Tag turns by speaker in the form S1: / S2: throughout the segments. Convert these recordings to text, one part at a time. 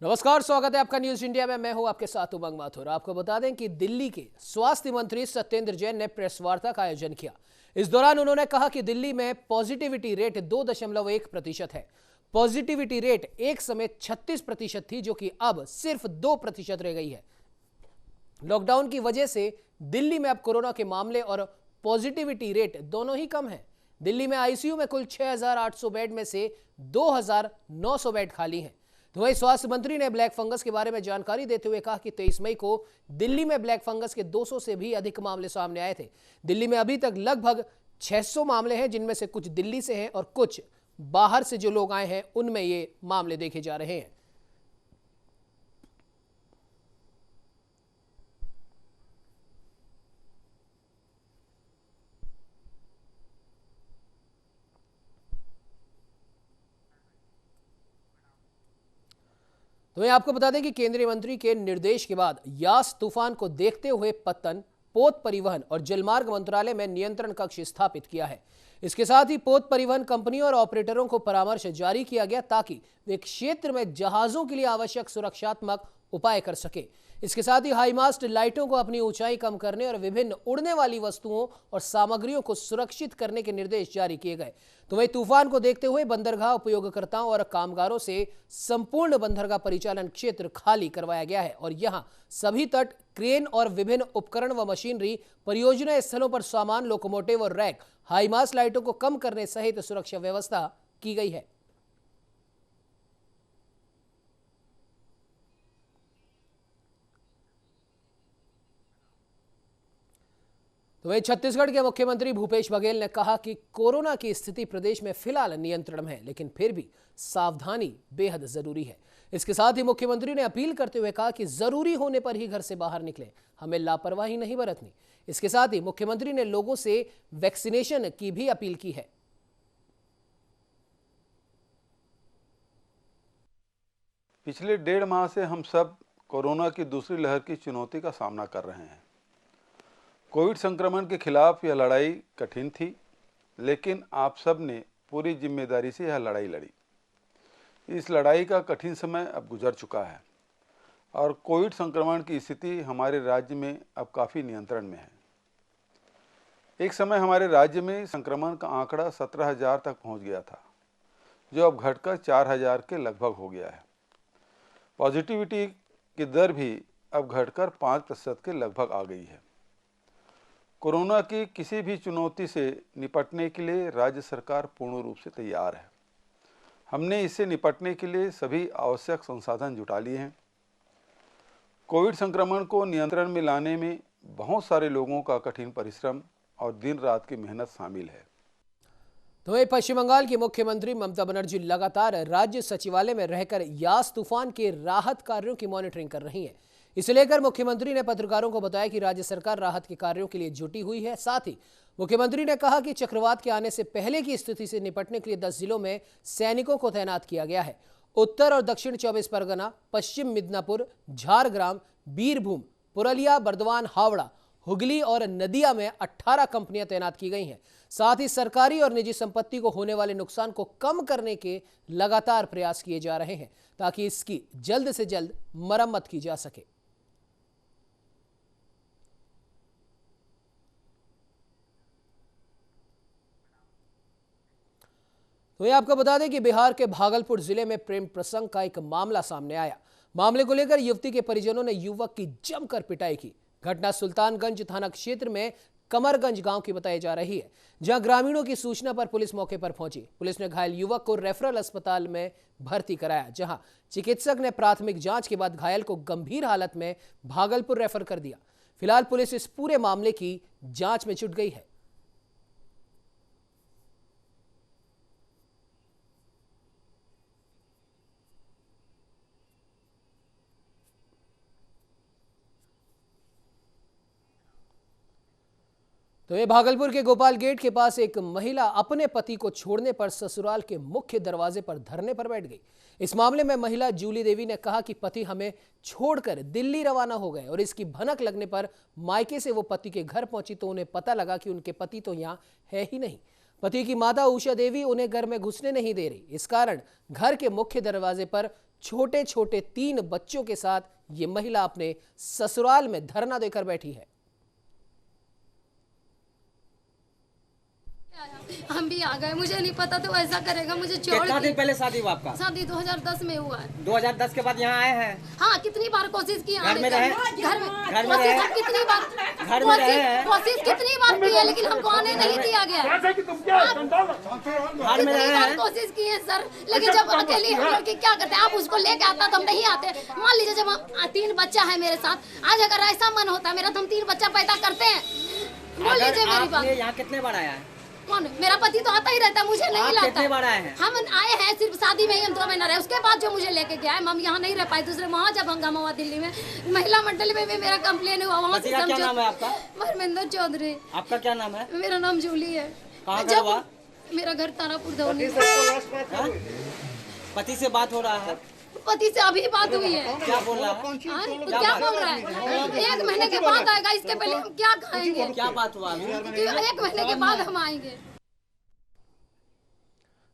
S1: नमस्कार, स्वागत है आपका न्यूज इंडिया में। मैं हूं आपके साथ उमंग माथुर। आपको बता दें कि दिल्ली के स्वास्थ्य मंत्री सत्येंद्र जैन ने प्रेस वार्ता का आयोजन किया। इस दौरान उन्होंने कहा कि दिल्ली में पॉजिटिविटी रेट 2.1% है। पॉजिटिविटी रेट एक समय 36% थी, जो कि अब सिर्फ 2% रह गई है। लॉकडाउन की वजह से दिल्ली में अब कोरोना के मामले और पॉजिटिविटी रेट दोनों ही कम है। दिल्ली में आईसीयू में कुल 6,800 बेड में से 2,900 बेड खाली हैं। तो वहीं स्वास्थ्य मंत्री ने ब्लैक फंगस के बारे में जानकारी देते हुए कहा कि 23 मई को दिल्ली में ब्लैक फंगस के 200 से भी अधिक मामले सामने आए थे। दिल्ली में अभी तक लगभग 600 मामले हैं, जिनमें से कुछ दिल्ली से हैं और कुछ बाहर से जो लोग आए हैं उनमें ये मामले देखे जा रहे हैं। तो मैं आपको बता दें कि केंद्रीय मंत्री के निर्देश के बाद यास तूफान को देखते हुए पत्तन, पोत परिवहन और जलमार्ग मंत्रालय में नियंत्रण कक्ष स्थापित किया है। इसके साथ ही पोत परिवहन कंपनियों और ऑपरेटरों को परामर्श जारी किया गया ताकि वे क्षेत्र में जहाजों के लिए आवश्यक सुरक्षात्मक उपाय कर सके। इसके साथ ही हाईमास्ट लाइटों को अपनी ऊंचाई कम करने और विभिन्न उड़ने वाली वस्तुओं और सामग्रियों को सुरक्षित करने के निर्देश जारी किए गए। तो वहीं तूफान को देखते हुए बंदरगाह उपयोगकर्ताओं और कामगारों से संपूर्ण बंदरगाह परिचालन क्षेत्र खाली करवाया गया है और यहां सभी तट, क्रेन और विभिन्न उपकरण व मशीनरी, परियोजना स्थलों पर सामान, लोकोमोटिव और रैक, हाईमास्ट लाइटों को कम करने सहित सुरक्षा व्यवस्था की गई है। तो वहीं छत्तीसगढ़ के मुख्यमंत्री भूपेश बघेल ने कहा कि कोरोना की स्थिति प्रदेश में फिलहाल नियंत्रण में है, लेकिन फिर भी सावधानी बेहद जरूरी है। इसके साथ ही मुख्यमंत्री ने अपील करते हुए कहा कि जरूरी होने पर ही घर से बाहर निकलें, हमें लापरवाही नहीं बरतनी। इसके साथ ही मुख्यमंत्री ने लोगों से वैक्सीनेशन की भी अपील की है।
S2: पिछले 1.5 माह से हम सब कोरोना की दूसरी लहर की चुनौती का सामना कर रहे हैं। कोविड संक्रमण के खिलाफ यह लड़ाई कठिन थी, लेकिन आप सब ने पूरी जिम्मेदारी से यह लड़ाई लड़ी। इस लड़ाई का कठिन समय अब गुजर चुका है और कोविड संक्रमण की स्थिति हमारे राज्य में अब काफ़ी नियंत्रण में है। एक समय हमारे राज्य में संक्रमण का आंकड़ा 17,000 तक पहुंच गया था, जो अब घटकर 4,000 के लगभग हो गया है। पॉजिटिविटी की दर भी अब घटकर 5% के लगभग आ गई है। कोरोना की किसी भी चुनौती से निपटने के लिए राज्य सरकार पूर्ण रूप से तैयार है। हमने इससे निपटने के लिए सभी आवश्यक संसाधन जुटा लिए हैं। कोविड संक्रमण को नियंत्रण में लाने में बहुत सारे लोगों का कठिन परिश्रम और दिन रात की मेहनत शामिल है।
S1: तो पश्चिम बंगाल की मुख्यमंत्री ममता बनर्जी लगातार राज्य सचिवालय में रहकर यास तूफान के राहत कार्यों की मॉनिटरिंग कर रही हैं। इसे लेकर मुख्यमंत्री ने पत्रकारों को बताया कि राज्य सरकार राहत के कार्यों के लिए जुटी हुई है। साथ ही मुख्यमंत्री ने कहा कि चक्रवात के आने से पहले की स्थिति से निपटने के लिए 10 जिलों में सैनिकों को तैनात किया गया है। उत्तर और दक्षिण 24 परगना, पश्चिम मिदनापुर, झारग्राम, बीरभूम, पुरुलिया, बर्दवान, हावड़ा, हुगली और नदिया में 18 कंपनियां तैनात की गई हैं। साथ ही सरकारी और निजी संपत्ति को होने वाले नुकसान को कम करने के लगातार प्रयास किए जा रहे हैं ताकि इसकी जल्द से जल्द मरम्मत की जा सके। तो ये आपको बता दें कि बिहार के भागलपुर जिले में प्रेम प्रसंग का एक मामला सामने आया। मामले को लेकर युवती के परिजनों ने युवक की जमकर पिटाई की। घटना सुल्तानगंज थाना क्षेत्र में कमरगंज गांव की बताई जा रही है, जहां ग्रामीणों की सूचना पर पुलिस मौके पर पहुंची। पुलिस ने घायल युवक को रेफरल अस्पताल में भर्ती कराया, जहां चिकित्सक ने प्राथमिक जांच के बाद घायल को गंभीर हालत में भागलपुर रेफर कर दिया। फिलहाल पुलिस इस पूरे मामले की जांच में जुट गई है। तो ये भागलपुर के गोपाल गेट के पास एक महिला अपने पति को छोड़ने पर ससुराल के मुख्य दरवाजे पर धरने पर बैठ गई। इस मामले में महिला जूली देवी ने कहा कि पति हमें छोड़कर दिल्ली रवाना हो गए और इसकी भनक लगने पर मायके से वो पति के घर पहुंची तो उन्हें पता लगा कि उनके पति तो यहाँ है ही नहीं। पति की माता उषा देवी उन्हें घर में घुसने नहीं दे रही। इस कारण घर के मुख्य दरवाजे पर छोटे छोटे 3 बच्चों के साथ ये महिला अपने ससुराल में धरना देकर बैठी है।
S3: हम भी आ गए, मुझे नहीं पता तो ऐसा करेगा मुझे छोड़
S4: कितना दिन
S3: के।
S4: पहले शादी हुआ आपका?
S3: शादी 2010 में हुआ है।
S4: 2010 के बाद यहाँ आए हैं?
S3: हाँ, कितनी बार कोशिश की
S4: घर में रहे?
S3: घर में
S4: घर में
S3: कोशिश
S4: रहे?
S3: हम कितनी बार
S4: घर में रहे हैं?
S3: कोशिश कितनी बार की है, लेकिन हमको आने नहीं दिया गया।
S4: घर में रहे हैं?
S3: कोशिश की है सर, लेकिन जब अकेली हम लड़की क्या करते हैं, आप उसको लेके आता तो हम नहीं आते। मान लीजिए जब 3 बच्चा है मेरे साथ, आज अगर ऐसा मन होता मेरा तो हम 3 बच्चा पैदा करते हैं। बोल लीजिए मेरी बात।
S4: यहाँ कितने बार आया है?
S3: कौन? मेरा पति तो आता ही रहता है, मुझे नहीं
S4: आप
S3: लाता।
S4: कितने बार आए हैं?
S3: हम आए हैं सिर्फ शादी में ही, हम 2 महीना रहे, उसके बाद जो मुझे लेके गया है, हम यहाँ नहीं रह पाए। दूसरे वहाँ जब हंगामा हुआ दिल्ली में, महिला मंडल में भी मेरा कंप्लेन हुआ, वहाँ से
S4: क्या नाम है आपका?
S3: धर्मेंद्र चौधरी।
S4: आपका क्या नाम है?
S3: मेरा नाम जूली है।
S4: कहाँ घर हुआ?
S3: मेरा घर तारापुर धौनी।
S4: हाँ? पति से बात हो रहा है?
S3: पति से अभी बात हुई है।
S4: क्या बोल रहा है?
S3: क्या बोल रहा है? 1 महीने के बाद आएगा, इसके पहले हम क्या खाएंगे?
S4: क्या बात हुआ अभी?
S3: 1 महीने के बाद हम आएंगे।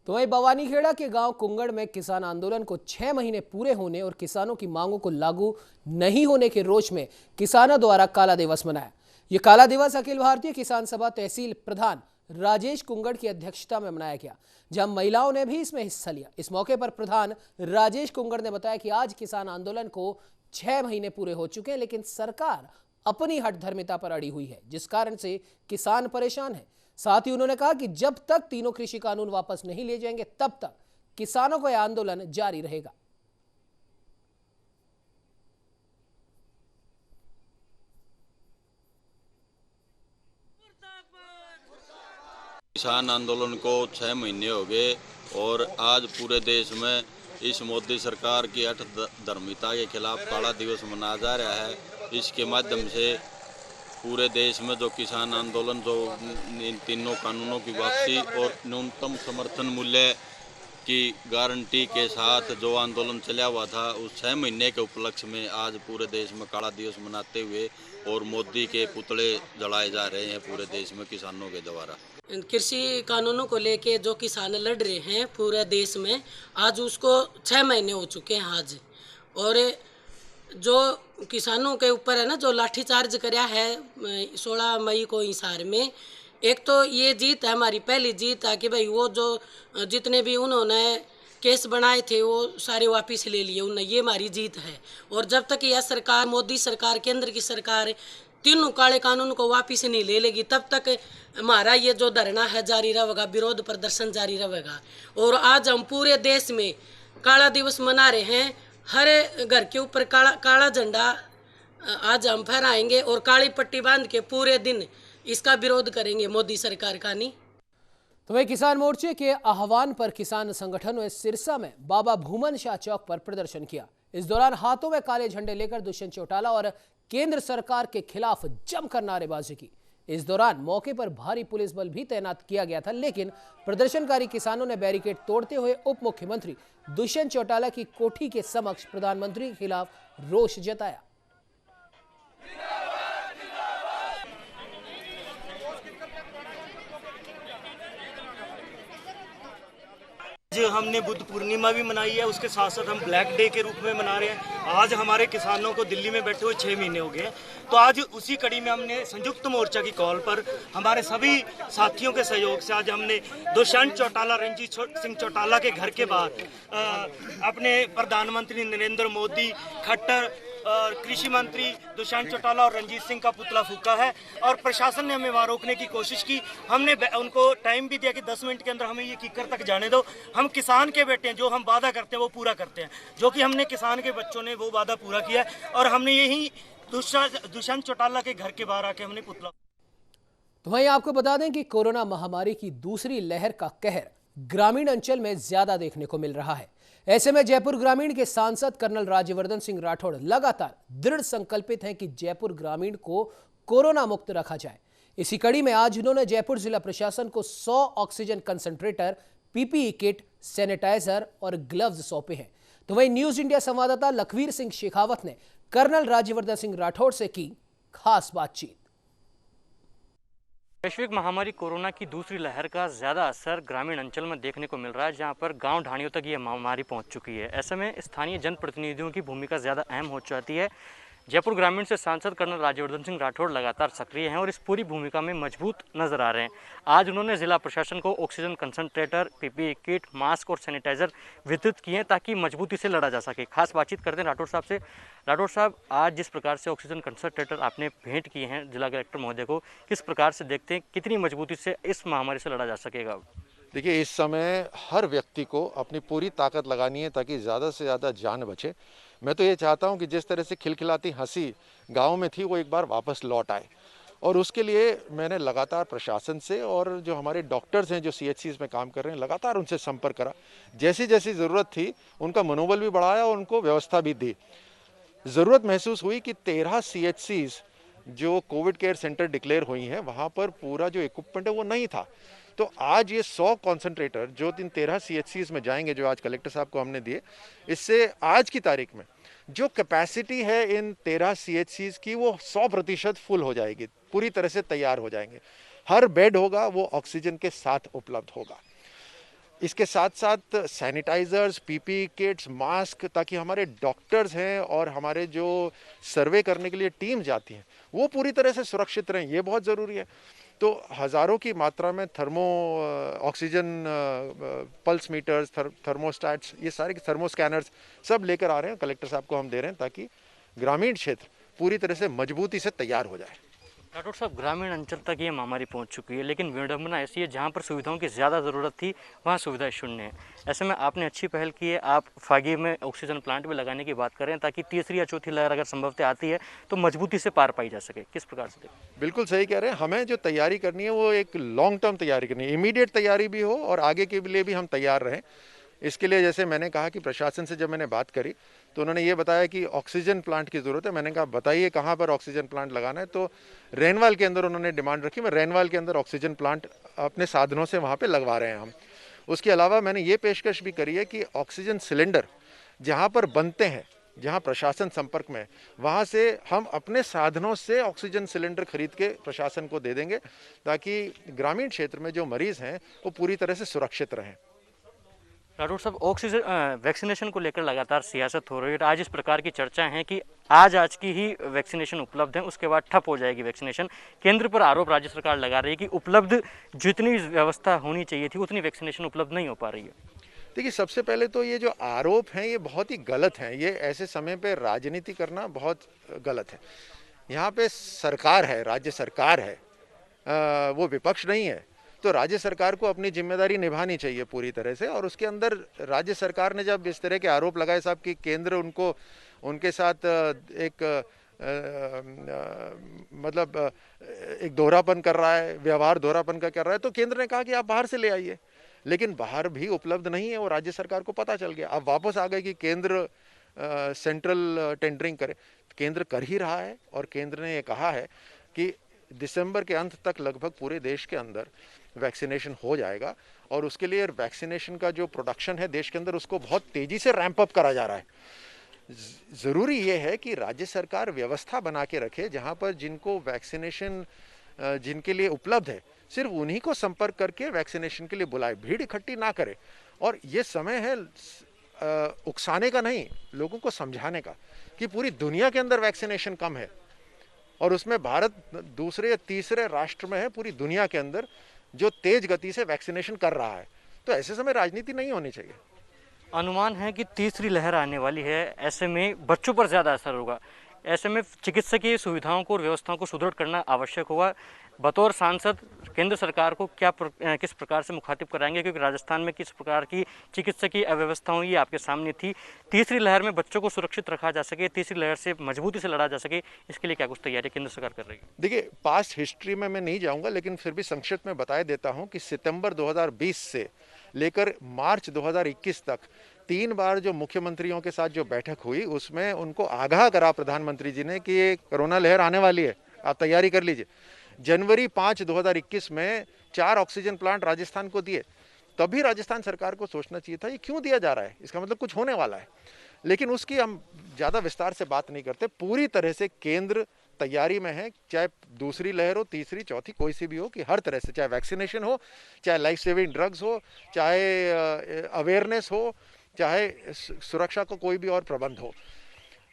S1: तो वहीं बवानीखेड़ा के गांव कुंगड़ में किसान आंदोलन को 6 महीने पूरे होने और किसानों की मांगों को लागू नहीं होने के रोष में किसानों द्वारा काला दिवस मनाया। ये काला दिवस अखिल भारतीय किसान सभा तहसील प्रधान राजेश कुंगड़ की अध्यक्षता में मनाया गया, जहां महिलाओं ने भी इसमें हिस्सा लिया। इस मौके पर प्रधान राजेश कुंगड़ ने बताया कि आज किसान आंदोलन को 6 महीने पूरे हो चुके हैं, लेकिन सरकार अपनी हठधर्मिता पर अड़ी हुई है, जिस कारण से किसान परेशान है। साथ ही उन्होंने कहा कि जब तक तीनों कृषि कानून वापस नहीं लिए जाएंगे, तब तक किसानों का यह आंदोलन जारी रहेगा।
S5: किसान आंदोलन को 6 महीने हो गए और आज पूरे देश में इस मोदी सरकार की हठधर्मिता के खिलाफ काला दिवस मनाया जा रहा है। इसके माध्यम से पूरे देश में जो किसान आंदोलन, जो इन तीनों कानूनों की वापसी और न्यूनतम समर्थन मूल्य की गारंटी के साथ जो आंदोलन चला हुआ था, उस 6 महीने के उपलक्ष्य में आज पूरे देश में काला दिवस मनाते हुए और मोदी के पुतले जलाए जा रहे हैं पूरे देश में किसानों के द्वारा।
S6: कृषि कानूनों को लेके जो किसान लड़ रहे हैं पूरे देश में, आज उसको 6 महीने हो चुके हैं आज। और जो किसानों के ऊपर है ना, जो लाठीचार्ज कराया है 16 मई को हिसार में, एक तो ये जीत है, हमारी पहली जीत है कि भाई वो जो जितने भी उन्होंने केस बनाए थे वो सारे वापस ले लिए उन्होंने, ये हमारी जीत है। और जब तक यह सरकार, मोदी सरकार, केंद्र की सरकार तीनों काले कानून को वापस नहीं ले लेगी, तब तक हमारा ये जो धरना है जारी रहेगा, विरोध प्रदर्शन जारी रहेगा। और आज हम पूरे देश में काला दिवस मना रहे हैं। हर घर के ऊपर काला झंडा आज हम फहराएंगे और काली पट्टी बांध के पूरे दिन इसका विरोध करेंगे मोदी सरकार का। नहीं
S1: तो वही किसान मोर्चे के आह्वान पर किसान संगठनों ने सिरसा में बाबा भूमन शाह चौक पर प्रदर्शन किया। इस दौरान हाथों में काले झंडे लेकर दुष्यंत चौटाला और केंद्र सरकार के खिलाफ जमकर नारेबाजी की। इस दौरान मौके पर भारी पुलिस बल भी तैनात किया गया था, लेकिन प्रदर्शनकारी किसानों ने बैरिकेड तोड़ते हुए उप मुख्यमंत्री दुष्यंत चौटाला की कोठी के समक्ष प्रधानमंत्री के खिलाफ रोष जताया।
S7: आज हमने बुद्ध पूर्णिमा भी मनाई है, उसके साथ साथ हम ब्लैक डे के रूप में मना रहे हैं। आज हमारे किसानों को दिल्ली में बैठे हुए 6 महीने हो गए, तो आज उसी कड़ी में हमने संयुक्त मोर्चा की कॉल पर हमारे सभी साथियों के सहयोग से आज हमने दुष्यंत चौटाला, रणजीत सिंह चौटाला के घर के बाहर अपने प्रधानमंत्री नरेंद्र मोदी, खट्टर और कृषि मंत्री दुष्यंत चौटाला और रणजीत सिंह का पुतला फूका है। और प्रशासन ने हमें वहाँ रोकने की कोशिश की। हमने उनको टाइम भी दिया कि 10 मिनट के अंदर हमें ये कीकर तक जाने दो। हम किसान के बेटे हैं, जो हम वादा करते हैं वो पूरा करते हैं। जो कि हमने किसान के बच्चों ने वो वादा पूरा किया और हमने यही दुष्यंत चौटाला के घर के बाहर आके हमने पुतला।
S1: तो वहीं आपको बता दें कि कोरोना महामारी की दूसरी लहर का कहर ग्रामीण अंचल में ज्यादा देखने को मिल रहा है। ऐसे में जयपुर ग्रामीण के सांसद कर्नल राज्यवर्धन सिंह राठौड़ लगातार दृढ़ संकल्पित हैं कि जयपुर ग्रामीण को कोरोना मुक्त रखा जाए। इसी कड़ी में आज उन्होंने जयपुर जिला प्रशासन को 100 oxygen concentrator, PPE kit, sanitiser और ग्लव्स सौंपे हैं। तो वहीं न्यूज इंडिया संवाददाता लखवीर सिंह शेखावत ने कर्नल राज्यवर्धन सिंह राठौड़ से की खास बातचीत।
S8: वैश्विक महामारी कोरोना की दूसरी लहर का ज़्यादा असर ग्रामीण अंचल में देखने को मिल रहा है, जहां पर गांव ढाणियों तक ये महामारी पहुंच चुकी है। ऐसे में स्थानीय जनप्रतिनिधियों की भूमिका ज़्यादा अहम हो जाती है। जयपुर ग्रामीण से सांसद कर्नल राज्यवर्धन सिंह राठौड़ लगातार सक्रिय हैं और इस पूरी भूमिका में मजबूत नजर आ रहे हैं। आज उन्होंने जिला प्रशासन को oxygen concentrator, PPE kit, mask और सैनिटाइजर वितरित किए ताकि मजबूती से लड़ा जा सके। खास बातचीत करते हैं राठौड़ साहब से। राठौड़ साहब, आज जिस प्रकार से ऑक्सीजन कंसंट्रेटर आपने भेंट किए हैं जिला कलेक्टर महोदय को, किस प्रकार से देखते हैं कितनी मजबूती से इस महामारी से लड़ा जा सकेगा?
S9: देखिए, इस समय हर व्यक्ति को अपनी पूरी ताकत लगानी है ताकि ज़्यादा से ज़्यादा जान बचे। मैं तो ये चाहता हूँ कि जिस तरह से खिलखिलाती हंसी गांव में थी वो एक बार वापस लौट आए, और उसके लिए मैंने लगातार प्रशासन से और जो हमारे डॉक्टर्स हैं जो CHCs में काम कर रहे हैं, लगातार उनसे संपर्क करा। जैसी जैसी ज़रूरत थी उनका मनोबल भी बढ़ाया और उनको व्यवस्था भी दी। ज़रूरत महसूस हुई कि 13 CHCs जो कोविड केयर सेंटर डिक्लेयर हुई हैं वहाँ पर पूरा जो इक्विपमेंट है वो नहीं था। तो आज ये 100 कॉन्सेंट्रेटर जो 13 CHCs में जाएंगे, जो आज कलेक्टर साहब को हमने दिए, इससे आज की तारीख में जो कैपेसिटी है इन 13 CHCs की वो 100% फुल हो जाएगी, पूरी तरह से तैयार हो जाएंगे। हर बेड होगा वो ऑक्सीजन के साथ उपलब्ध होगा। इसके साथ साथ सैनिटाइजर्स, पीपीई किट्स, मास्क, ताकि हमारे डॉक्टर्स हैं और हमारे जो सर्वे करने के लिए टीम जाती हैं वो पूरी तरह से सुरक्षित रहें, ये बहुत ज़रूरी है। तो हज़ारों की मात्रा में ऑक्सीजन पल्स मीटर्स, थर्मोस्टैट्स, ये सारे थर्मो स्कैनर्स सब लेकर आ रहे हैं, कलेक्टर साहब को हम दे रहे हैं ताकि ग्रामीण क्षेत्र पूरी तरह से मजबूती से तैयार हो जाए।
S8: राठौड़ साहब, ग्रामीण अंचल तक ये महामारी पहुंच चुकी है, लेकिन विडंबना ऐसी है जहां पर सुविधाओं की ज़्यादा ज़रूरत थी वहां सुविधाएं शून्य है। ऐसे में आपने अच्छी पहल की है, आप फागी में ऑक्सीजन प्लांट भी लगाने की बात करें ताकि तीसरी या चौथी लहर अगर संभवतः आती है तो मजबूती से पार पाई जा सके। किस प्रकार से?
S9: बिल्कुल सही कह रहे हैं। हमें जो तैयारी करनी है वो एक लॉन्ग टर्म तैयारी करनी है, इमीडिएट तैयारी भी हो और आगे के लिए भी हम तैयार रहें। इसके लिए जैसे मैंने कहा कि प्रशासन से जब मैंने बात करी तो उन्होंने ये बताया कि ऑक्सीजन प्लांट की ज़रूरत है। मैंने कहा बताइए कहाँ पर ऑक्सीजन प्लांट लगाना है, तो रेनवाल के अंदर उन्होंने डिमांड रखी। मैं रेनवाल के अंदर ऑक्सीजन प्लांट अपने साधनों से वहाँ पे लगवा रहे हैं हम। उसके अलावा मैंने ये पेशकश भी करी है कि ऑक्सीजन सिलेंडर जहाँ पर बनते हैं, जहाँ प्रशासन संपर्क में है, वहाँ से हम अपने साधनों से ऑक्सीजन सिलेंडर खरीद के प्रशासन को दे देंगे ताकि ग्रामीण क्षेत्र में जो मरीज़ हैं वो पूरी तरह से सुरक्षित रहें।
S8: राठौड़ साहब, ऑक्सीजन वैक्सीनेशन को लेकर लगातार सियासत हो रही है। आज इस प्रकार की चर्चा है कि आज की ही वैक्सीनेशन उपलब्ध है, उसके बाद ठप हो जाएगी वैक्सीनेशन। केंद्र पर आरोप राज्य सरकार लगा रही है कि उपलब्ध जितनी व्यवस्था होनी चाहिए थी उतनी वैक्सीनेशन उपलब्ध नहीं हो पा रही है।
S9: देखिए, सबसे पहले तो ये जो आरोप हैं ये बहुत ही गलत हैं। ये ऐसे समय पे राजनीति करना बहुत गलत है। यहाँ पे सरकार है, राज्य सरकार है, वो विपक्ष नहीं है। तो राज्य सरकार को अपनी जिम्मेदारी निभानी चाहिए पूरी तरह से। और उसके अंदर राज्य सरकार ने जब इस तरह के आरोप लगाए साहब कि केंद्र उनके साथ एक एक दोहरापन कर रहा है, व्यवहार दोहरापन का कर रहा है, तो केंद्र ने कहा कि आप बाहर से ले आइए। लेकिन बाहर भी उपलब्ध नहीं है, वो राज्य सरकार को पता चल गया। अब वापस आ गए कि केंद्र सेंट्रल टेंडरिंग करे। केंद्र कर ही रहा है और केंद्र ने ये कहा है कि दिसंबर के अंत तक लगभग पूरे देश के अंदर वैक्सीनेशन हो जाएगा। और उसके लिए वैक्सीनेशन का जो प्रोडक्शन है देश के अंदर उसको बहुत तेज़ी से रैंप अप करा जा रहा है। ज़रूरी ये है कि राज्य सरकार व्यवस्था बना के रखे जहाँ पर जिनको वैक्सीनेशन जिनके लिए उपलब्ध है सिर्फ उन्हीं को संपर्क करके वैक्सीनेशन के लिए बुलाए, भीड़ इकट्ठी ना करे। और ये समय है उकसाने का नहीं, लोगों को समझाने का कि पूरी दुनिया के अंदर वैक्सीनेशन कम है और उसमें भारत दूसरे या तीसरे राष्ट्र में है पूरी दुनिया के अंदर जो तेज गति से वैक्सीनेशन कर रहा है। तो ऐसे समय राजनीति नहीं होनी चाहिए।
S8: अनुमान है कि तीसरी लहर आने वाली है, ऐसे में बच्चों पर ज़्यादा असर होगा। ऐसे में चिकित्सकीय सुविधाओं को और व्यवस्थाओं को सुदृढ़ करना आवश्यक होगा। बतौर सांसद केंद्र सरकार को किस प्रकार से मुखातिब कराएंगे, क्योंकि राजस्थान में किस प्रकार की चिकित्सकीय अव्यवस्था हुई ये आपके सामने थी। तीसरी लहर में बच्चों को सुरक्षित रखा जा सके, तीसरी लहर से मजबूती से लड़ा जा सके, इसके लिए क्या कुछ तैयारी केंद्र सरकार कर रही है?
S9: देखिए, पास्ट हिस्ट्री में मैं नहीं जाऊंगा, लेकिन फिर भी संक्षिप्त में बता देता हूं कि सितंबर 2020 से लेकर मार्च 2021 तक 3 बार जो मुख्यमंत्रियों के साथ जो बैठक हुई उसमें उनको आगाह करा प्रधानमंत्री जी ने कि ये कोरोना लहर आने वाली है, आप तैयारी कर लीजिए। जनवरी 5, 2021 में 4 ऑक्सीजन प्लांट राजस्थान को दिए। तभी राजस्थान सरकार को सोचना चाहिए था ये क्यों दिया जा रहा है, इसका मतलब कुछ होने वाला है। लेकिन उसकी हम ज़्यादा विस्तार से बात नहीं करते। पूरी तरह से केंद्र तैयारी में हैं, चाहे दूसरी लहर हो, तीसरी, चौथी, कोई सी भी हो, कि हर तरह से, चाहे वैक्सीनेशन हो, चाहे लाइफ सेविंग ड्रग्स हो, चाहे अवेयरनेस हो, चाहे सुरक्षा का कोई भी और प्रबंध हो।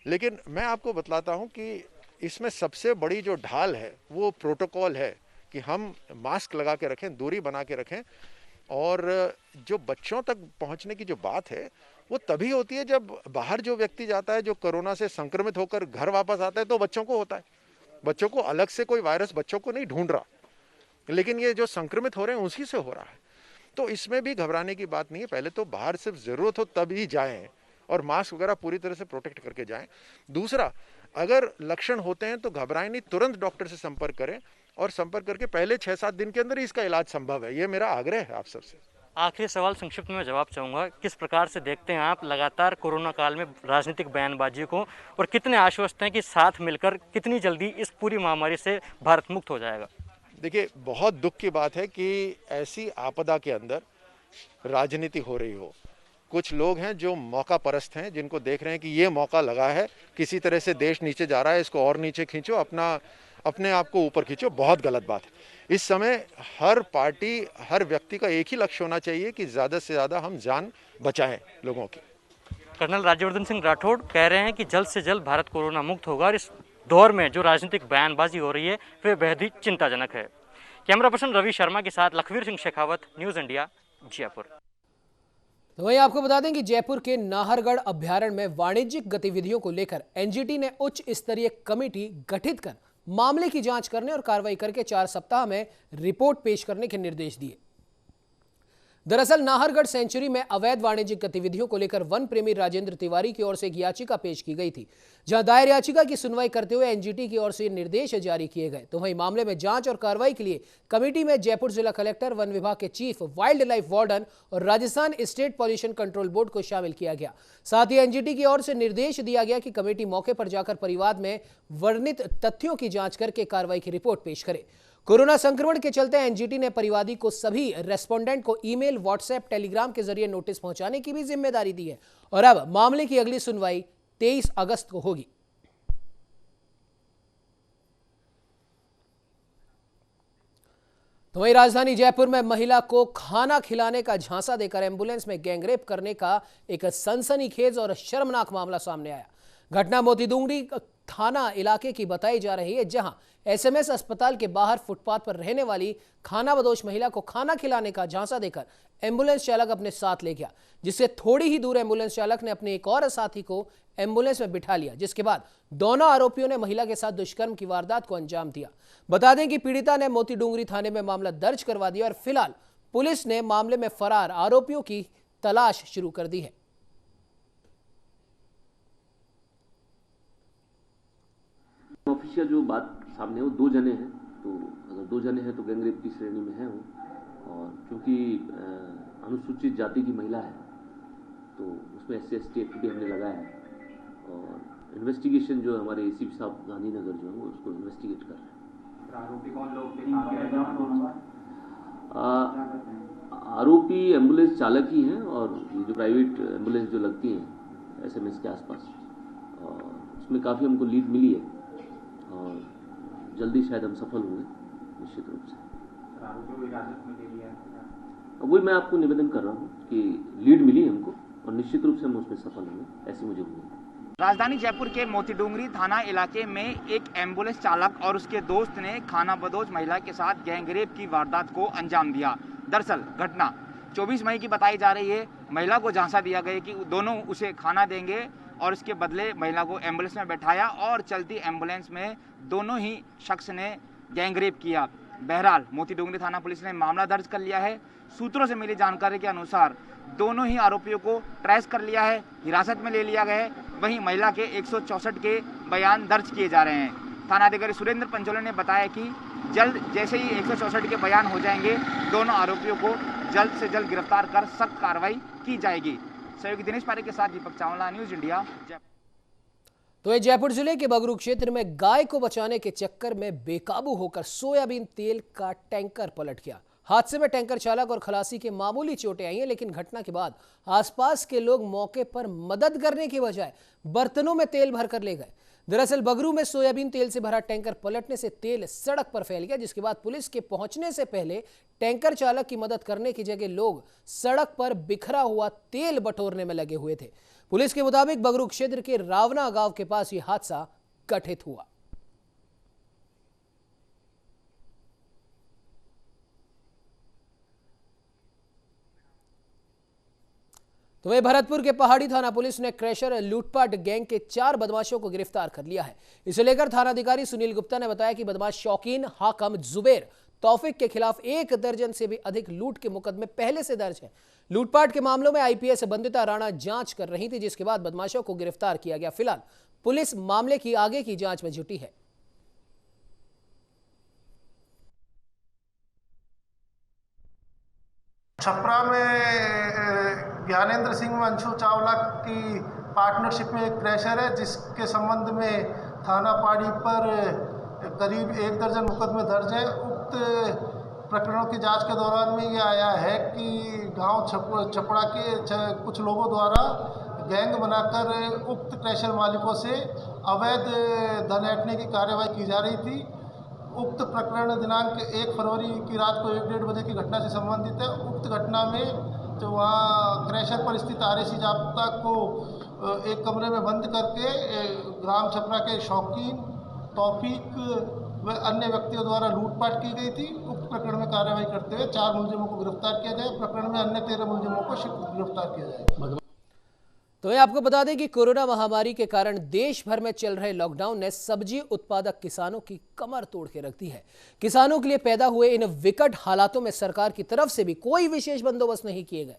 S9: लेकिन मैं आपको बतलाता हूं कि इसमें सबसे बड़ी जो ढाल है वो प्रोटोकॉल है कि हम मास्क लगा के रखें, दूरी बना के रखें। और जो बच्चों तक पहुंचने की जो बात है वो तभी होती है जब बाहर जो व्यक्ति जाता है, जो कोरोना से संक्रमित होकर घर वापस आता है, तो बच्चों को होता है। बच्चों को अलग से कोई वायरस बच्चों को नहीं ढूंढ रहा, लेकिन ये जो संक्रमित हो रहे हैं उसी से हो रहा है। तो इसमें भी घबराने की बात नहीं है। पहले तो बाहर सिर्फ जरूरत हो तभी जाएं और मास्क वगैरह पूरी तरह से प्रोटेक्ट करके जाएं। दूसरा, अगर लक्षण होते हैं तो घबराएं नहीं, तुरंत डॉक्टर से संपर्क करें, और संपर्क करके पहले 6-7 दिन के अंदर ही इसका इलाज संभव है। ये मेरा आग्रह है आप सबसे।
S8: आखिरी सवाल संक्षिप्त में जवाब चाहूँगा, किस प्रकार से देखते हैं आप लगातार कोरोना काल में राजनीतिक बयानबाजी को, और कितने आश्वस्त हैं कि साथ मिलकर कितनी जल्दी इस पूरी महामारी से भारत मुक्त हो जाएगा?
S9: देखिए, बहुत दुख की बात है कि ऐसी आपदा के अंदर राजनीति हो रही हो। कुछ लोग हैं जो मौका परस्त हैं, जिनको देख रहे हैं कि ये मौका लगा है, किसी तरह से देश नीचे जा रहा है, इसको और नीचे खींचो, अपने आप को ऊपर खींचो। बहुत गलत बात है। इस समय हर पार्टी, हर व्यक्ति का एक ही लक्ष्य होना चाहिए कि ज़्यादा से ज़्यादा हम जान बचाएं लोगों की।
S8: कर्नल राज्यवर्धन सिंह राठौड़ कह रहे हैं कि जल्द से जल्द भारत कोरोना मुक्त होगा, और इस दौर में जो राजनीतिक बयानबाजी हो रही है वह बेहद ही चिंताजनक है। कैमरा पर्सन रवि शर्मा के साथ लखवीर सिंह शेखावत, न्यूज़ इंडिया, जयपुर।
S1: तो वहीं आपको बता दें कि जयपुर के नाहरगढ़ अभ्यारण्य में वाणिज्यिक गतिविधियों को लेकर एनजीटी ने उच्च स्तरीय कमेटी गठित कर मामले की जांच करने और कार्रवाई करके 4 सप्ताह में रिपोर्ट पेश करने के निर्देश दिए। दरअसल नाहरगढ़ सेंचुरी में अवैध वाणिज्यिक गतिविधियों को लेकर वन प्रेमी राजेंद्र तिवारी की ओर से एक याचिका पेश की गई थी, जहां दायर याचिका की सुनवाई करते हुए एनजीटी की ओर से निर्देश जारी किए गए। तो वहीं मामले में जांच और कार्रवाई के लिए कमेटी में जयपुर जिला कलेक्टर, वन विभाग के चीफ, वाइल्ड लाइफ वार्डन और Rajasthan state pollution control board को शामिल किया गया। साथ ही एनजीटी की ओर से निर्देश दिया गया कि कमेटी मौके पर जाकर परिवाद में वर्णित तथ्यों की जांच करके कार्रवाई की रिपोर्ट पेश करे। कोरोना संक्रमण के चलते एनजीटी ने परिवादी को सभी रेस्पोंडेंट को ईमेल, व्हाट्सएप, टेलीग्राम के जरिए नोटिस पहुंचाने की भी जिम्मेदारी दी है, और अब मामले की अगली सुनवाई 23 अगस्त को होगी। तो वहीं राजधानी जयपुर में महिला को खाना खिलाने का झांसा देकर एम्बुलेंस में गैंगरेप करने का एक सनसनीखेज और शर्मनाक मामला सामने आया। घटना मोतीडूंगरी थाना इलाके की बताई जा रही है, जहां एसएमएस अस्पताल के बाहर फुटपाथ पर रहने वाली खानाबदोश महिला को खाना खिलाने का झांसा देकर एम्बुलेंस चालक अपने साथ ले गया, जिससे थोड़ी ही दूर एम्बुलेंस चालक ने अपने एक और साथी को एम्बुलेंस में बिठा लिया, जिसके बाद दोनों आरोपियों ने महिला के साथ दुष्कर्म की वारदात को अंजाम दिया। बता दें कि पीड़िता ने मोतीडूंगरी थाने में मामला दर्ज करवा दिया और फिलहाल पुलिस ने मामले में फरार आरोपियों की तलाश शुरू कर दी है।
S10: ऑफिशियल जो बात सामने है वो 2 जने हैं, तो अगर 2 जने हैं तो गैंगरेप की श्रेणी में है वो, और क्योंकि अनुसूचित जाति की महिला है तो उसमें SC/ST एक्ट भी हमने लगाया है, और इन्वेस्टिगेशन जो हमारे एसीपी साहब गांधीनगर जो है वो उसको इन्वेस्टिगेट कर रहे हैं।
S11: आरोपी कौन लोग थे?
S10: आरोपी एम्बुलेंस चालक ही हैं, और जो प्राइवेट एम्बुलेंस जो लगती हैं एसएमएस के आसपास, और उसमें काफ़ी हमको लीड मिली है, और जल्दी शायद हम सफल होंगे निश्चित रूप से। वही मैं आपको निवेदन कर रहा हूँ कि लीड मिली हमको, और निश्चित रूप से हम उसमें सफल होंगे, ऐसी मुझे उम्मीद है।
S11: राजधानी जयपुर के मोतीडूंगरी थाना इलाके में एक एम्बुलेंस चालक और उसके दोस्त ने खानाबदोश महिला के साथ गैंगरेप की वारदात को अंजाम दिया। दरअसल घटना 24 मई की बताई जा रही है। महिला को झांसा दिया गया कि दोनों उसे खाना देंगे, और इसके बदले महिला को एम्बुलेंस में बैठाया, और चलती एम्बुलेंस में दोनों ही शख्स ने गैंगरेप किया। बहरहाल मोतीडूंगरी थाना पुलिस ने मामला दर्ज कर लिया है। सूत्रों से मिली जानकारी के अनुसार दोनों ही आरोपियों को ट्रेस कर लिया है, हिरासत में ले लिया गया है। वहीं महिला के 164 के बयान दर्ज किए जा रहे हैं। थानाधिकारी सुरेंद्र पंचोले ने बताया कि जल्द जैसे ही 164 के बयान हो जाएंगे, दोनों आरोपियों को जल्द से जल्द गिरफ्तार कर सख्त कार्रवाई की जाएगी। सहयोगी दिनेश पारे के साथ दीपक चावला, न्यूज इंडिया, जयपुर।
S1: तो ये जयपुर जिले के बगरू क्षेत्र में गाय को बचाने के चक्कर में बेकाबू होकर सोयाबीन तेल का टैंकर पलट गया। हादसे में टैंकर चालक और खलासी के मामूली चोटें आई हैं, लेकिन घटना के बाद आसपास के लोग मौके पर मदद करने की बजाय बर्तनों में तेल भरकर ले गए। दरअसल बगरू में सोयाबीन तेल से भरा टैंकर पलटने से तेल सड़क पर फैल गया, जिसके बाद पुलिस के पहुंचने से पहले टैंकर चालक की मदद करने की जगह लोग सड़क पर बिखरा हुआ तेल बटोरने में लगे हुए थे। पुलिस के मुताबिक बगरू क्षेत्र के रावना गांव के पास यह हादसा घटित हुआ। तो वहीं भरतपुर के पहाड़ी थाना पुलिस ने क्रैशर लूटपाट गैंग के 4 बदमाशों को गिरफ्तार कर लिया है। इसे लेकर थानाधिकारी सुनील गुप्ता ने बताया कि बदमाश शौकीन, हाकम, जुबेर, तौफिक के खिलाफ 1 दर्जन से भी अधिक लूट के मुकदमे पहले से दर्ज है। लूटपाट के मामलों में आईपीएस बंदिता राणा जांच कर रही थी, जिसके बाद बदमाशों को गिरफ्तार किया गया। फिलहाल पुलिस मामले की आगे की जांच में जुटी है।
S12: छपरा में ज्ञानेंद्र सिंह में अंशु चावला की पार्टनरशिप में एक क्रैशर है, जिसके संबंध में थाना पाड़ी पर करीब 1 दर्जन मुकदमे दर्ज है। उक्त प्रकरणों की जांच के दौरान में ये आया है कि गांव छपरा के कुछ लोगों द्वारा गैंग बनाकर उक्त क्रैशर मालिकों से अवैध धन ऐंठने की कार्यवाही की जा रही थी। उक्त प्रकरण दिनांक 1 फरवरी की रात को 1-1:30 बजे की घटना से संबंधित है। उक्त घटना में जो वहाँ क्रैशर पर स्थित आरएसी जाब्ता को एक कमरे में बंद करके ग्राम छपरा के शौकीन, तौफीक व अन्य व्यक्तियों द्वारा लूटपाट की गई थी। उक्त प्रकरण में कार्रवाई करते हुए 4 मुलजिमों को गिरफ्तार किया जाए। प्रकरण में अन्य 13 मुलजिमों को गिरफ्तार किया जाए।
S1: तो ये आपको बता दें कि कोरोना महामारी के कारण देश भर में चल रहे लॉकडाउन ने सब्जी उत्पादक किसानों की कमर तोड़ के रख दी है। किसानों के लिए पैदा हुए इन विकट हालातों में सरकार की तरफ से भी कोई विशेष बंदोबस्त नहीं किए गए।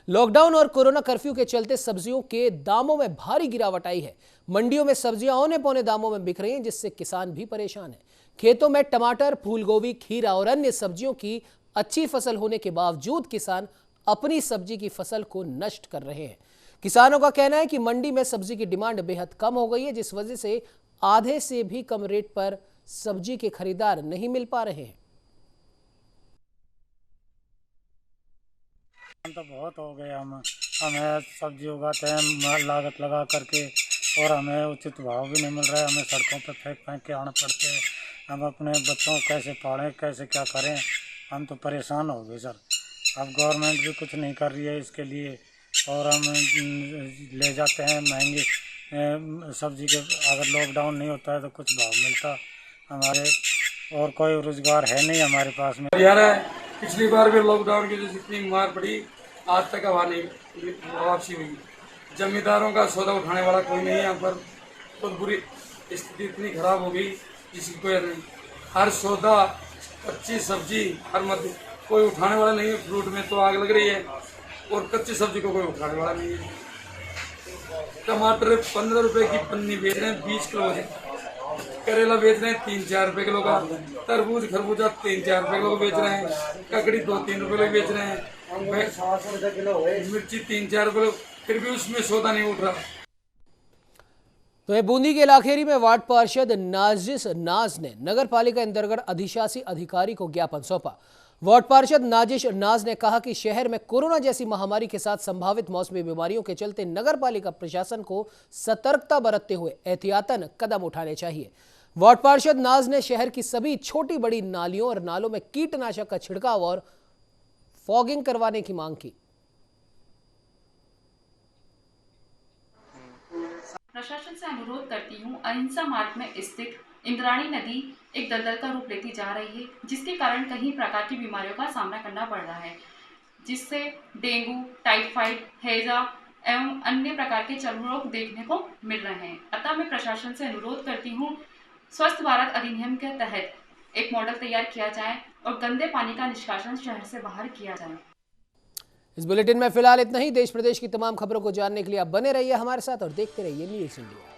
S1: लॉकडाउन और कोरोना कर्फ्यू के चलते सब्जियों के दामों में भारी गिरावट आई है। मंडियों में सब्जियां औने पौने दामों में बिक रही हैं, जिससे किसान भी परेशान है। खेतों में टमाटर, फूलगोभी, खीरा और अन्य सब्जियों की अच्छी फसल होने के बावजूद किसान अपनी सब्जी की फसल को नष्ट कर रहे हैं। किसानों का कहना है कि मंडी में सब्जी की डिमांड बेहद कम हो गई है, जिस वजह से आधे से भी कम रेट पर सब्जी के खरीदार नहीं मिल पा रहे हैं।
S13: तो बहुत हो गया, हमें सब्जी उगाते हैं लागत लगा करके और हमें उचित भाव भी नहीं मिल रहा है। हमें सड़कों पर फेंक के आना पड़ते हैं। हम अपने बच्चों को कैसे पालें, कैसे क्या करें, हम तो परेशान हो गए सर। अब गवर्नमेंट भी कुछ नहीं कर रही है इसके लिए और हम ले जाते हैं महंगी सब्जी के। अगर लॉकडाउन नहीं होता है तो कुछ भाव मिलता हमारे, और कोई रोजगार है नहीं हमारे पास में।
S14: यार पिछली बार भी लॉकडाउन की जितनी मार पड़ी आज तक हवा नहीं वापसी हुई। जमींदारों का सौदा उठाने वाला कोई नहीं है यहाँ पर। तो बुरी स्थिति इतनी खराब हो गई जिसकी कोई नहीं। हर सौदा, कच्ची सब्जी, हर मध्य कोई उठाने वाला नहीं है। फ्रूट में तो आग लग रही है और कच्ची सब्जी को कोई उठाने वाला नहीं है। टमाटर 15 रुपए की पन्नी बेच रहे हैं 20 किलो से। करेला बेच रहे हैं 3-4 रुपए किलो का। तरबूज खरबूजा 3-4 रुपए किलो बेच रहे हैं। ककड़ी 2-3 रुपए किलो बेच रहे हैं। मिर्ची 3-4 रुपए, फिर भी उसमें सौदा नहीं उठ रहा।
S1: तो बूंदी के इलाखेरी में वार्ड पार्षद नाजिश नाज ने नगर पालिका अंतर्गत अधिशासी अधिकारी को ज्ञापन सौंपा। वार्ड पार्षद नाजिश नाज ने कहा कि शहर में कोरोना जैसी महामारी के साथ संभावित मौसमी बीमारियों के चलते नगर पालिका प्रशासन को सतर्कता बरतते हुए एहतियातन कदम उठाने चाहिए। वार्ड पार्षद नाज ने शहर की सभी छोटी बड़ी नालियों और नालों में कीटनाशक का छिड़काव और फॉगिंग करवाने की मांग की।
S15: प्रशासन से अनुरोध करती हूँ, अहिंसा मार्ग में स्थित इंद्राणी नदी एक दलदल का रूप लेती जा रही है, जिसके कारण कई प्रकार की बीमारियों का सामना करना पड़ रहा है, जिससे डेंगू, टाइफाइड, हैजा एवं अन्य प्रकार के चर्म रोग देखने को मिल रहे हैं। अतः मैं प्रशासन से अनुरोध करती हूँ, स्वस्थ भारत अधिनियम के तहत एक मॉडल तैयार किया जाए और गंदे पानी का निष्कासन शहर से बाहर किया जाए।
S1: इस बुलेटिन में फिलहाल इतना ही। देश प्रदेश की तमाम खबरों को जानने के लिए आप बने रहिए हमारे साथ और देखते रहिए न्यूज़ इंडिया।